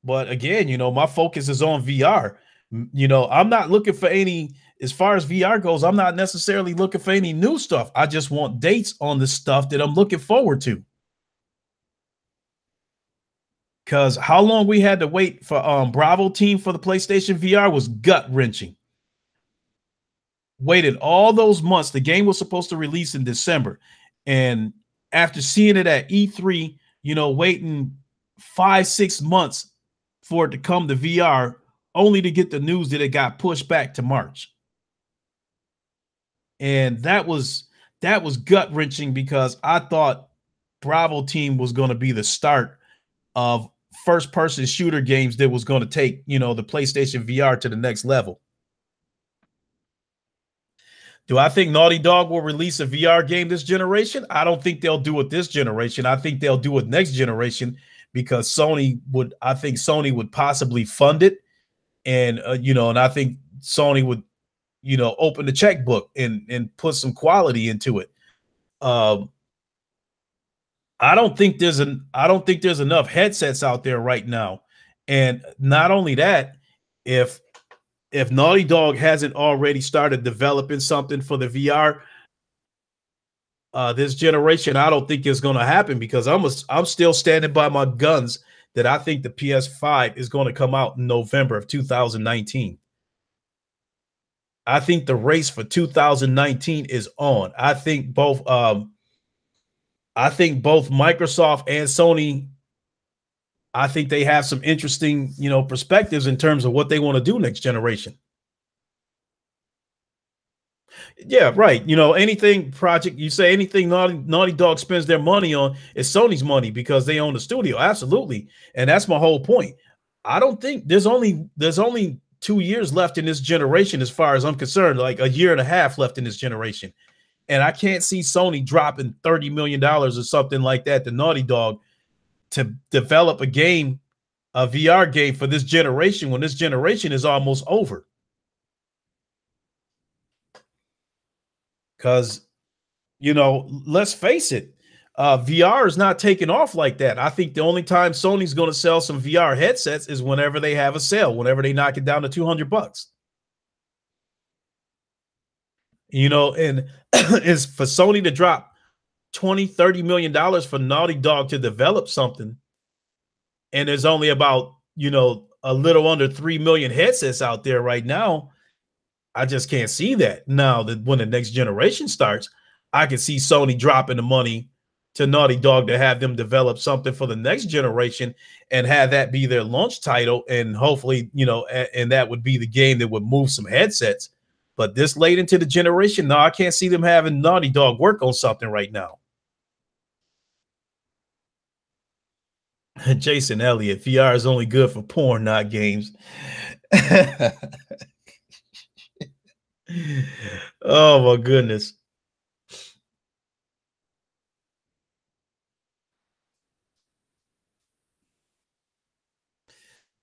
but again, my focus is on VR. I'm not looking for any, as far as VR goes, I'm not necessarily looking for any new stuff. I just want dates on the stuff that I'm looking forward to. Because how long we had to wait for Bravo Team for the PlayStation VR was gut-wrenching. Waited all those months. The game was supposed to release in December. And after seeing it at E3, waiting 5-6 months for it to come to VR, only to get the news that it got pushed back to March. And that was gut-wrenching because I thought Bravo Team was going to be the start of first-person shooter games that was going to take, the PlayStation VR to the next level. Do I think Naughty Dog will release a VR game this generation? I don't think they'll do it this generation. I think they'll do it next generation because I think Sony would possibly fund it. And, and I think Sony would, open the checkbook and put some quality into it. I don't think there's enough headsets out there right now. And not only that, if Naughty Dog hasn't already started developing something for the VR this generation, I don't think it's going to happen because I'm still standing by my guns that I think the PS5 is going to come out in November of 2019. I think the race for 2019 is on. I think both Microsoft and Sony I think they have some interesting, perspectives in terms of what they want to do next generation. Yeah, right. Anything project you say anything Naughty Dog spends their money on is Sony's money because they own the studio. Absolutely. And that's my whole point. I don't think there's only 2 years left in this generation, as far as I'm concerned, like a year and a half left in this generation. And I can't see Sony dropping $30 million or something like that to Naughty Dog to develop a VR game for this generation when this generation is almost over. Because let's face it, VR is not taking off like that. I think the only time Sony's going to sell some VR headsets is whenever they have a sale, whenever they knock it down to $200. And is for Sony to drop 20-30 million dollars for Naughty Dog to develop something, and there's only about a little under 3 million headsets out there right now. I just can't see that. Now that when the next generation starts, I can see Sony dropping the money to Naughty Dog to have them develop something for the next generation and have that be their launch title. And hopefully, and that would be the game that would move some headsets. But this late into the generation, no, I can't see them having Naughty Dog work on something right now. Jason Elliott, VR is only good for porn, not games. Oh my goodness.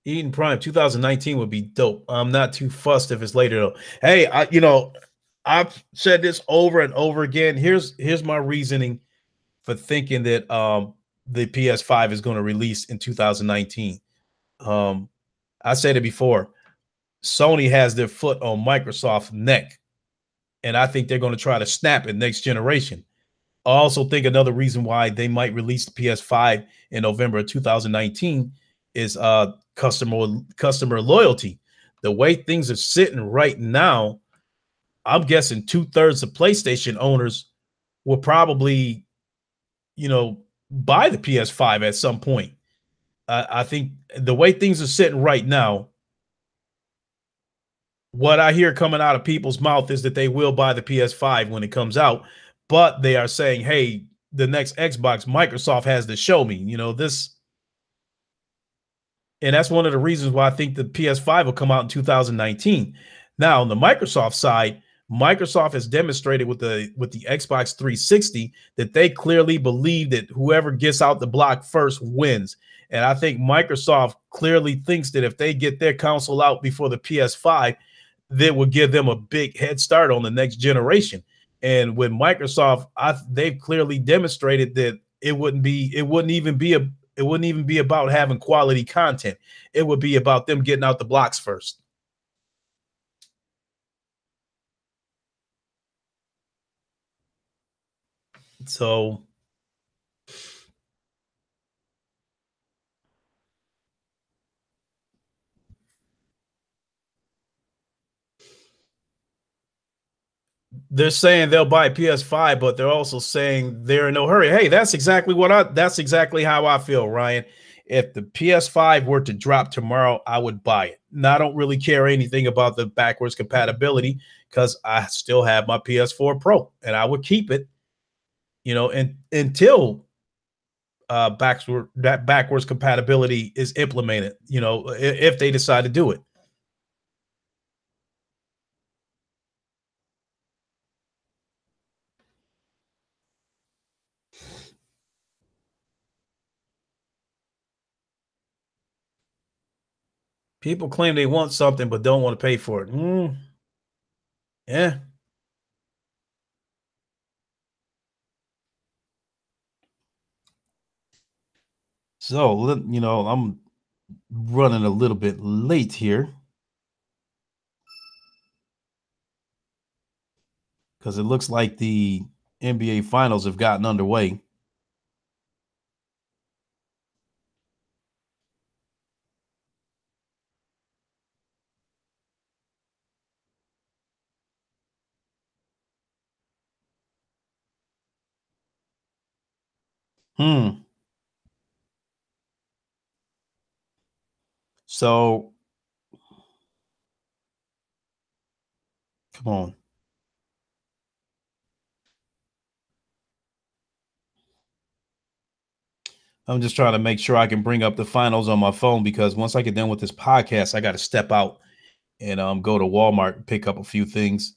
Eden Prime 2019 would be dope. I'm not too fussed if it's later though. Hey, I've said this over and over again. Here's my reasoning for thinking that the PS5 is going to release in 2019. Um, I said it before. Sony has their foot on Microsoft's neck, and I think they're going to try to snap it next generation. I also think another reason why they might release the PS5 in November of 2019 is customer loyalty. The way things are sitting right now, I'm guessing 2/3 of PlayStation owners will probably, buy the PS5 at some point. I think the way things are sitting right now, what I hear coming out of people's mouth is that they will buy the PS5 when it comes out, but they are saying, "Hey, the next Xbox, Microsoft has to show me, this." And that's one of the reasons why I think the PS5 will come out in 2019. Now, on the Microsoft side, Microsoft has demonstrated with the Xbox 360 that they clearly believe that whoever gets out the block first wins. And I think Microsoft clearly thinks that if they get their console out before the PS5, that will give them a big head start on the next generation. And with Microsoft, they've clearly demonstrated that it wouldn't even be about having quality content. It would be about them getting out the blocks first. So they're saying they'll buy PS5, but they're also saying they're in no hurry. Hey, that's exactly how I feel, Ryan. If the PS5 were to drop tomorrow, I would buy it. Now, I don't really care anything about the backwards compatibility because I still have my PS4 Pro and I would keep it, and until backwards compatibility is implemented, if they decide to do it. People claim they want something but don't want to pay for it. Yeah. So, I'm running a little bit late here because it looks like the NBA finals have gotten underway. Hmm. So come on. I'm just trying to make sure I can bring up the finals on my phone because once I get done with this podcast, I got to step out and go to Walmart and pick up a few things.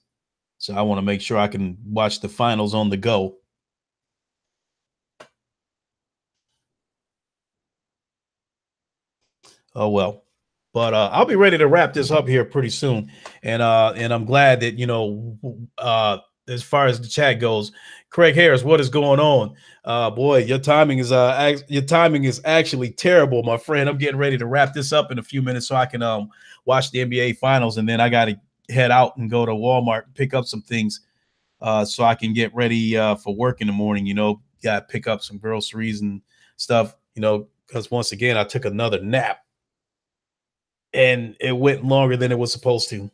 So I want to make sure I can watch the finals on the go. Oh well. But I'll be ready to wrap this up here pretty soon. And I'm glad that as far as the chat goes, Craig Harris, what is going on? Boy, your timing is actually terrible, my friend. I'm getting ready to wrap this up in a few minutes so I can watch the NBA finals, and then I gotta head out and go to Walmart and pick up some things so I can get ready for work in the morning. Got to pick up some groceries and stuff. Because once again, I took another nap and it went longer than it was supposed to.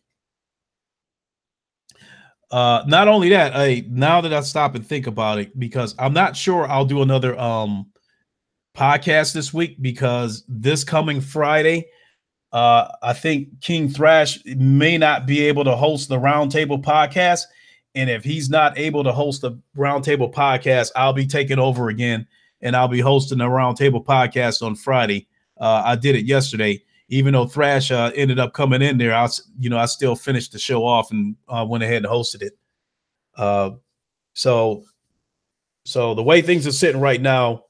Not only that, now that I stop and think about it, because I'm not sure I'll do another podcast this week because this coming Friday, I think King Thrash may not be able to host the Roundtable podcast. And if he's not able to host the Roundtable podcast, I'll be taking over again and I'll be hosting the Roundtable podcast on Friday. I did it yesterday. Even though Thrash ended up coming in there, I still finished the show off and went ahead and hosted it. Uh, so, so the way things are sitting right now,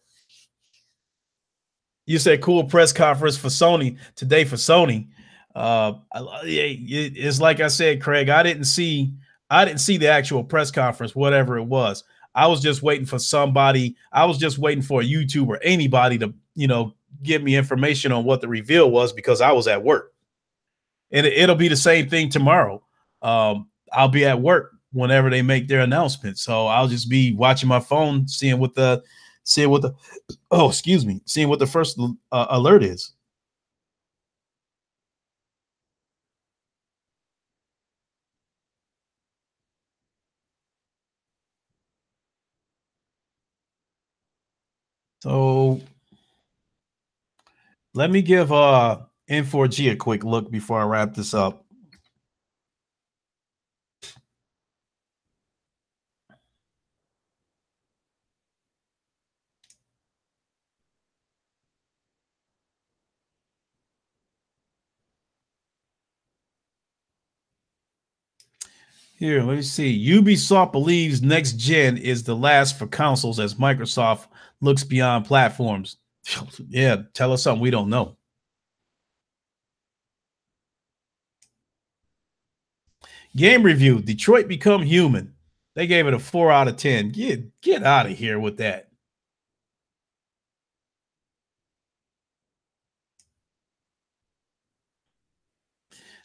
you said cool press conference for Sony today for Sony. It's like I said, Craig. I didn't see the actual press conference, whatever it was. I was just waiting for somebody. I was just waiting for a YouTube or anybody to give me information on what the reveal was because I was at work. And it'll be the same thing tomorrow. I'll be at work whenever they make their announcement. So I'll just be watching my phone, seeing what the first alert is. So let me give N4G a quick look before I wrap this up. Here, let me see. Ubisoft believes next gen is the last for consoles as Microsoft looks beyond platforms. Yeah, tell us something we don't know. Game review: Detroit Become Human. They gave it a 4 out of 10. Get out of here with that.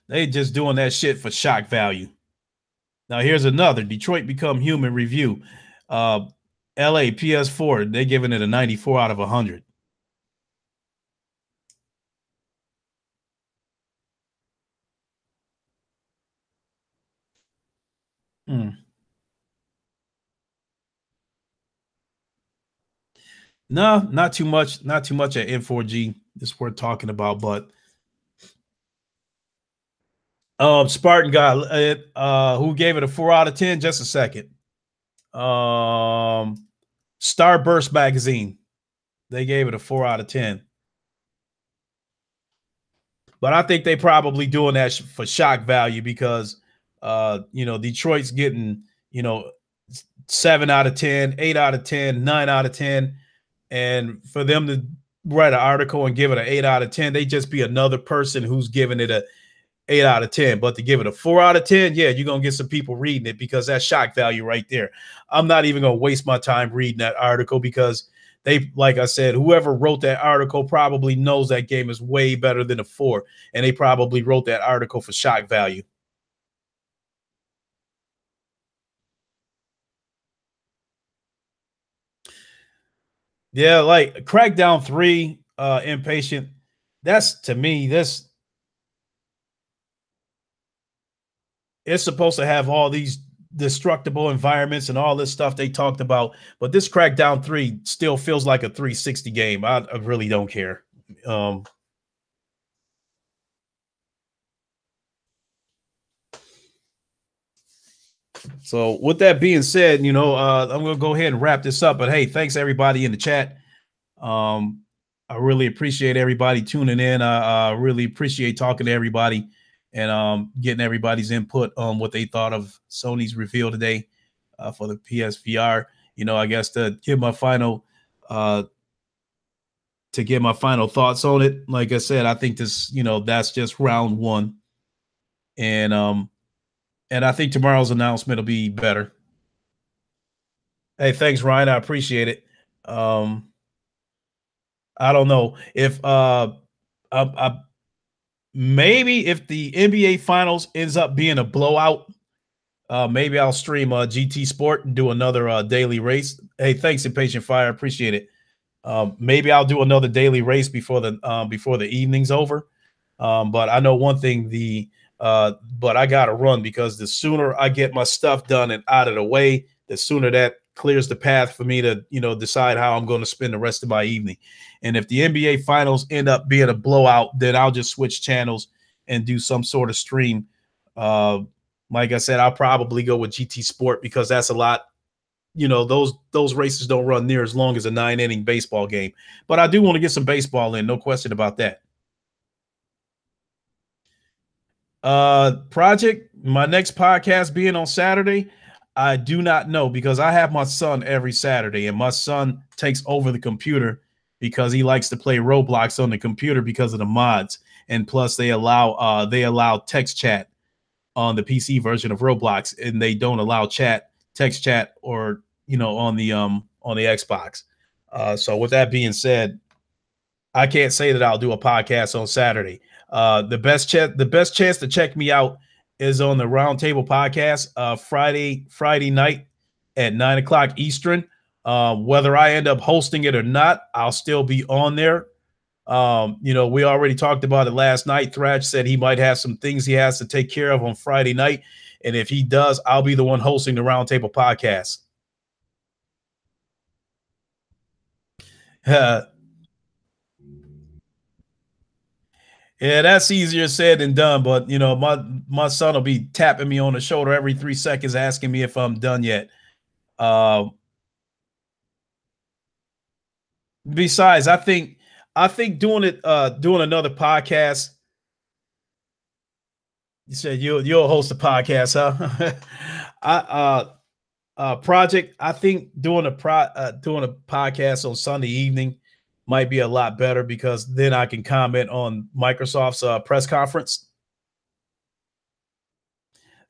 They just doing that shit for shock value. Now here's another Detroit Become Human review. LA PS4, they giving it a 94 out of 100. No, not too much. Not too much at N4G. This worth talking about, but Spartan got it. Who gave it a 4 out of 10? Just a second. Starburst magazine. They gave it a 4 out of 10. But I think they probably doing that for shock value because Detroit's getting 7 out of 10, 8 out of 10, 9 out of 10. And for them to write an article and give it an 8 out of 10, they just be another person who's giving it a 8 out of 10. But to give it a 4 out of 10, yeah, you're going to get some people reading it because that's shock value right there. I'm not even going to waste my time reading that article because like I said, whoever wrote that article probably knows that game is way better than a 4. And they probably wrote that article for shock value. Yeah, like Crackdown 3, Impatient. That's to me, it's supposed to have all these destructible environments and all this stuff they talked about, but this Crackdown 3 still feels like a 360 game. I really don't care. So with that being said, I'm gonna go ahead and wrap this up. But hey, thanks everybody in the chat. Um, I really appreciate everybody tuning in. I really appreciate talking to everybody and getting everybody's input on what they thought of Sony's reveal today for the PSVR. I guess uh, to give my final thoughts on it. Like I said, I think this, that's just round one, and I think tomorrow's announcement will be better. Hey, thanks, Ryan. I appreciate it. Um, I don't know if I maybe if the NBA Finals ends up being a blowout, maybe I'll stream GT Sport and do another daily race. Hey, thanks, Impatient Fire. Appreciate it. Maybe I'll do another daily race before the evening's over. But I know one thing: but I gotta run because the sooner I get my stuff done and out of the way, the sooner that clears the path for me to decide how I'm going to spend the rest of my evening. And if the NBA Finals end up being a blowout, then I'll just switch channels and do some sort of stream. Uh, like I said, I'll probably go with GT Sport because that's a lot. Those races don't run near as long as a 9 inning baseball game. But I do want to get some baseball in, no question about that. Project, my next podcast being on Saturday, I do not know because I have my son every Saturday, and my son takes over the computer because he likes to play Roblox on the computer because of the mods, and plus they allow text chat on the PC version of Roblox, and they don't allow text chat, or on the Xbox. So with that being said, I can't say that I'll do a podcast on Saturday. The best chance to check me out is on the Roundtable podcast Friday night at 9 o'clock Eastern. Whether I end up hosting it or not, I'll still be on there. We already talked about it last night. Thrash said he might have some things he has to take care of on Friday night, and if he does, I'll be the one hosting the Roundtable podcast. Yeah, that's easier said than done. But my son will be tapping me on the shoulder every 3 seconds, asking me if I'm done yet. Uh, Besides, I think doing another podcast. You said you'll host a podcast, huh? I project. I think doing a podcast on Sunday evening might be a lot better because then I can comment on Microsoft's press conference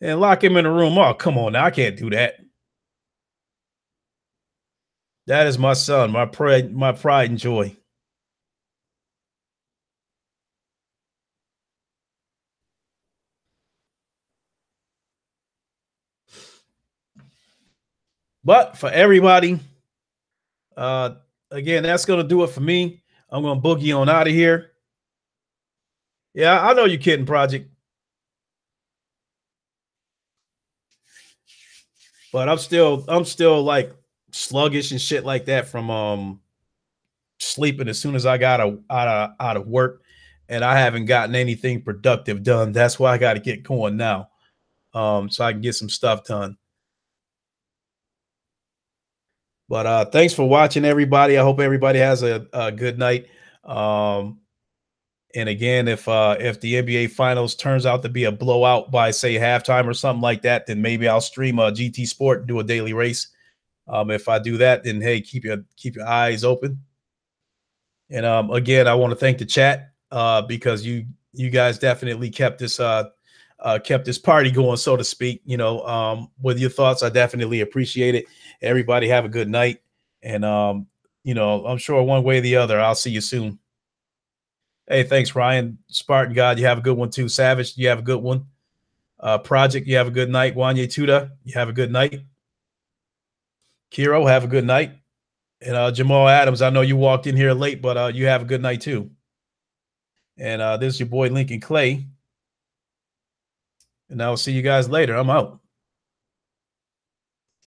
and lock him in a room. Oh, come on now, I can't do that. That is my son, my pride and joy. But for everybody, uh, again, that's gonna do it for me. I'm gonna boogie on out of here. Yeah, I know you're kidding, Project, but I'm still like sluggish and shit like that from sleeping as soon as I got out of work, and I haven't gotten anything productive done. That's why I got to get going now, so I can get some stuff done. But thanks for watching, everybody. I hope everybody has a good night. Um, and again, if the NBA Finals turns out to be a blowout by say halftime or something like that, then maybe I'll stream a GT Sport and do a daily race. If I do that, then hey, keep your eyes open. And again, I want to thank the chat because you guys definitely kept this party going, so to speak. With your thoughts, I definitely appreciate it. Everybody have a good night, and I'm sure one way or the other, I'll see you soon. Hey, thanks, Ryan. Spartan God, you have a good one too. Savage, you have a good one. Project, you have a good night. Wanye Tuda, you have a good night. Kiro, have a good night. And Jamal Adams, I know you walked in here late, but you have a good night too. And this is your boy Lincoln Clay. And I'll see you guys later. I'm out.